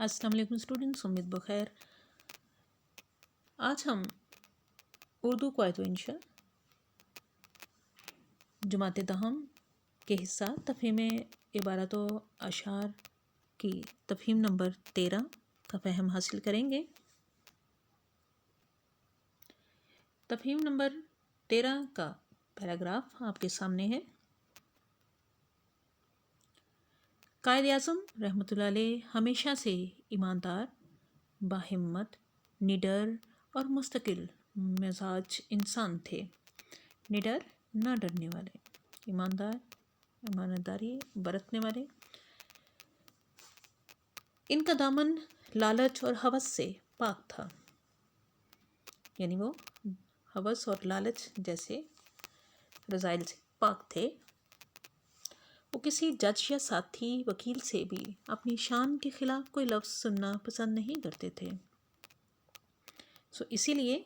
अस्सलाम वालेकुम स्टूडेंट्स, उम्मीद बखैर। आज हम उर्दू क़वायद व इंशा जमात दहम के हिस्सा तफ़हीम इबारत व अशार की तफ़हीम नंबर 13 का फ़हम हासिल करेंगे। तफ़हीम नंबर 13 का पैराग्राफ आपके सामने है। कायद-ए-आज़म रहमतुल्लाह अलैह हमेशा से ईमानदार, बाहिम्मत, निडर और मुस्तकिल मिजाज इंसान थे। निडर, न डरने वाले, ईमानदार, ईमानदारी बरतने वाले। इनका दामन लालच और हवस से पाक था, यानी वो हवस और लालच जैसे रज़ाइल से पाक थे। वो किसी जज या साथी वकील से भी अपनी शान के ख़िलाफ़ कोई लफ्ज़ सुनना पसंद नहीं करते थे। इसीलिए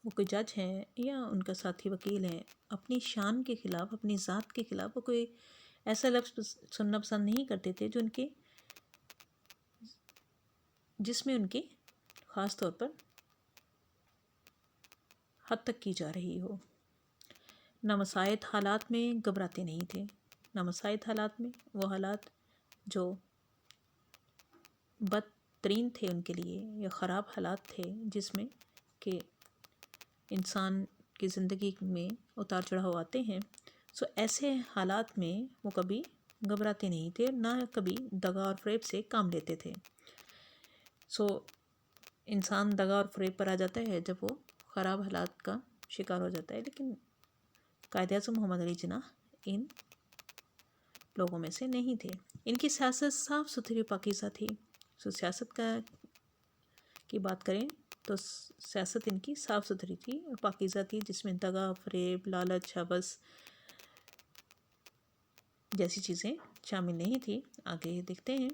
वो कोई जज हैं या उनका साथी वकील है, अपनी शान के ख़िलाफ़, अपनी ज़ात के ख़िलाफ़ वो कोई ऐसा लफ्ज़ सुनना पसंद नहीं करते थे जो उनके जिसमें उनकी ख़ास तौर पर हद तक की जा रही हो। नामसायद हालात में घबराते नहीं थे। नामसायद हालात में वो हालात जो बदतरीन थे उनके लिए या ख़राब हालात थे जिसमें कि इंसान की ज़िंदगी में उतार चढ़ाव आते हैं, ऐसे हालात में वो कभी घबराते नहीं थे, ना कभी दगा और फ़रेब से काम लेते थे। इंसान दगा और फ़रेब पर आ जाता है जब वो ख़राब हालात का शिकार हो जाता है, लेकिन कायद-ए-आज़म मोहम्मद अली जिन्नाह इन लोगों में से नहीं थे। इनकी सियासत साफ़ सुथरी पाकीज़ा थी। सियासत की बात करें तो सियासत इनकी साफ़ सुथरी थी और पाकीज़ा थी, जिसमें दगा, फ़रेब, लालच, हवस जैसी चीज़ें शामिल नहीं थी। आगे देखते हैं।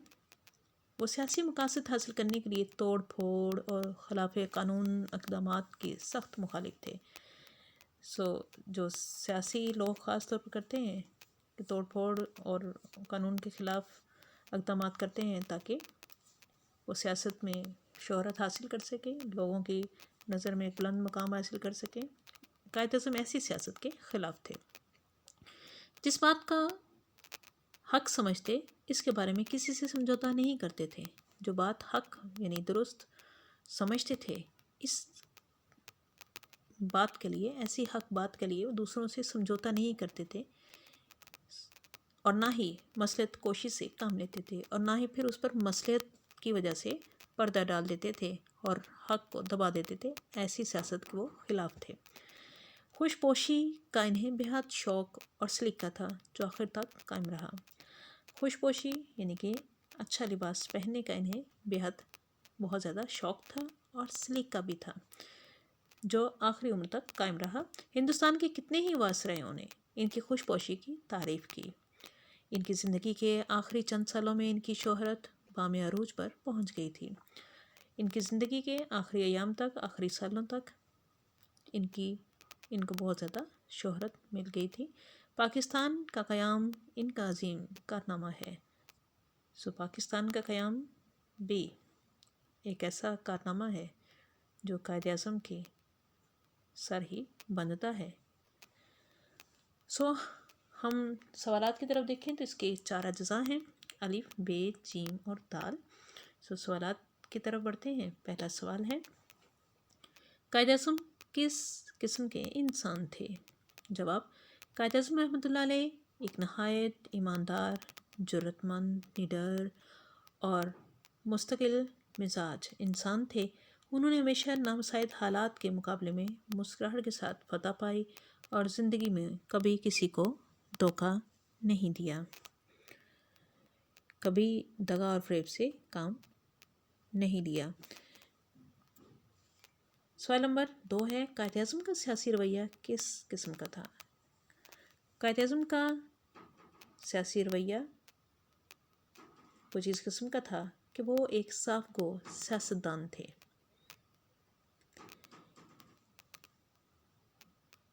वो सियासी मकासद हासिल करने के लिए तोड़ फोड़ और ख़िलाफ़ कानून इक़दामात के सख्त मुखालिफ थे। जो सियासी लोग ख़ास तौर पर करते हैं कि तोड़ फोड़ और कानून के ख़िलाफ़ इक़दामात करते हैं ताकि वो सियासत में शोहरत हासिल कर सके, लोगों की नज़र में एक बुलंद मकाम हासिल कर सके। कायद-ए-आज़म ऐसी सियासत के ख़िलाफ़ थे। जिस बात का हक समझते इसके बारे में किसी से समझौता नहीं करते थे। जो बात हक यानी दुरुस्त समझते थे, इस बात के लिए, ऐसी हक बात के लिए वो दूसरों से समझौता नहीं करते थे और ना ही मसलहत कोशी से काम लेते थे और ना ही फिर उस पर मसलहत की वजह से पर्दा डाल देते थे और हक को दबा देते थे। ऐसी सियासत के वो ख़िलाफ़ थे। खुशपोशी का इन्हें बेहद शौक़ और सलीका था जो आखिर तक कायम रहा। खुशपोशी यानी कि अच्छा लिबास पहनने का इन्हें बेहद बहुत ज़्यादा शौक़ था और सलीका भी था जो आखिरी उम्र तक कायम रहा। हिंदुस्तान के कितने ही वासरायों ने इनकी खुशपोशी की तारीफ़ की। इनकी ज़िंदगी के आखिरी चंद सालों में इनकी शोहरत बामे अरूज पर पहुंच गई थी। इनकी ज़िंदगी के आखिरी अयाम तक, आखिरी सालों तक इनको बहुत ज़्यादा शोहरत मिल गई थी। पाकिस्तान का क़याम इनका अजीम कारनामा है। पाकिस्तान का क़याम भी एक ऐसा कारनामा है जो कायद-ए-आज़म की सर ही बंधता है। हम सवालात की तरफ देखें तो इसके 4 अज्ज़ा हैं, अलिफ, बे, जीम और दाल। सवालात की तरफ बढ़ते हैं। पहला सवाल है, कायद-ए-आज़म किस किस्म के इंसान थे? जवाब, कायद-ए-आज़म रहमतुल्लाह अलैह एक नहायत ईमानदार, जुर्रतमंद, निडर और मुस्तकिल मिजाज इंसान थे। उन्होंने हमेशा नामसायद हालात के मुकाबले में मुस्कुराहट के साथ फतह पाई और ज़िंदगी में कभी किसी को धोखा नहीं दिया, कभी दगा और फ़रेब से काम नहीं लिया। सवाल नंबर 2 है, कायद-ए-आज़म का सियासी रवैया किस किस्म का था? कायद-ए-आज़म का सियासी रवैया कुछ इस किस्म का था कि वो एक साफ गो सियासतदान थे।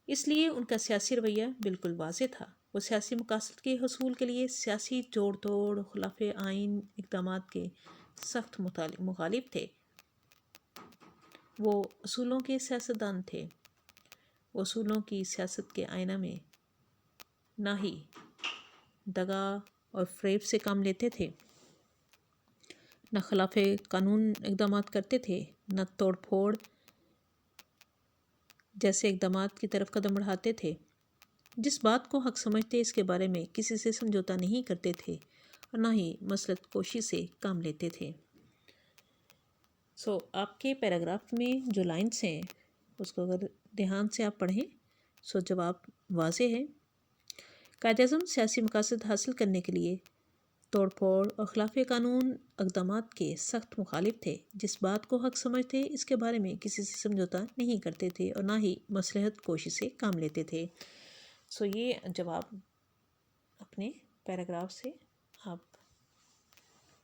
इसलिए उनका सियासी रवैया बिल्कुल वाज़े था। वो सियासी मकासद के हसूल के लिए सियासी जोड़ तोड़, ख़िलाफ़ आइन इक़दामात के سخت مخالف تھے۔ وہ اصولوں کے سیاستدان تھے۔ وہ اصولوں کی سیاست کے آئینہ میں نہ ہی دغا اور فریب سے کام لیتے تھے، نہ خلاف قانون اقدامات کرتے تھے، نہ توڑ پھوڑ جیسے اقدامات کی طرف قدم بڑھاتے تھے۔ جس بات کو حق سمجھتے اس کے بارے میں کسی سے سمجھوتا نہیں کرتے تھے اور نہ ہی مصلحت کوشی سے کام لیتے تھے۔ آپ کے پیراگراف میں جو لائنس ہیں اس کو اگر دھیان سے آپ پڑھیں جواب واضح ہے۔ قائد اعظم سیاسی مقاصد حاصل کرنے کے لیے توڑ پھوڑ اور خلاف قانون اقدامات کے سخت مخالف تھے۔ جس بات کو حق سمجھتے اس کے بارے میں کسی سے سمجھوتا نہیں کرتے تھے اور نہ ہی مصلحت کوشی سے کام لیتے تھے۔ یہ جواب اپنے پیراگراف سے آپ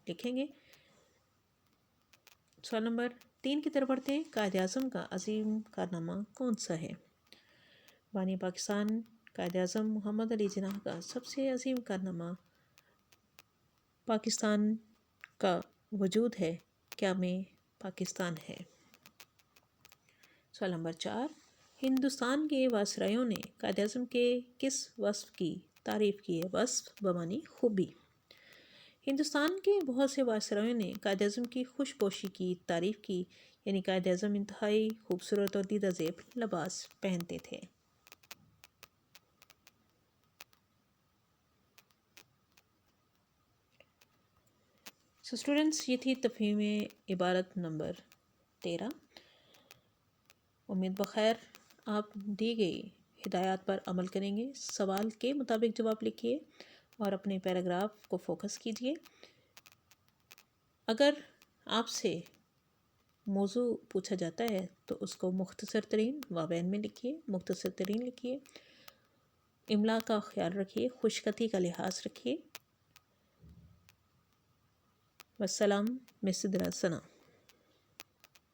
لکھیں گے۔ سوال نمبر 3 کی طرف بڑھتے ہیں۔ قائد اعظم کا عظیم کارنامہ کون سا ہے؟ بانی پاکستان قائد اعظم محمد علی جناح کا سب سے عظیم کارنامہ پاکستان کا وجود ہے، قیام پاکستان ہے۔ سوال نمبر 4، ہندوستان کے وائسرایوں نے قائد اعظم کے کس وصف کی تعریف کی ہے؟ وصف بمعنی خوبی۔ ہندوستان کے بہت سے وائسرایوں نے قائد اعظم کی خوش پوشی کی تعریف کی، یعنی قائد اعظم انتہائی خوبصورت اور دیدہ زیب لباس پہنتے تھے۔ اسٹوڈنٹس، یہ تھی تفہیم عبارت نمبر 13۔ امید بخیر آپ دی گئی ہدایات پر عمل کریں گے۔ سوال کے مطابق جواب لکھیے اور اپنے پیراگراف کو فوکس کیجیے۔ اگر آپ سے موضوع پوچھا جاتا ہے تو اس کو مختصر ترین مابین میں لکھیے، مختصر ترین لکھیے، املا کا خیال رکھیے، خوش خطی کا لحاظ رکھیے۔ والسلام، مس درا ثنا۔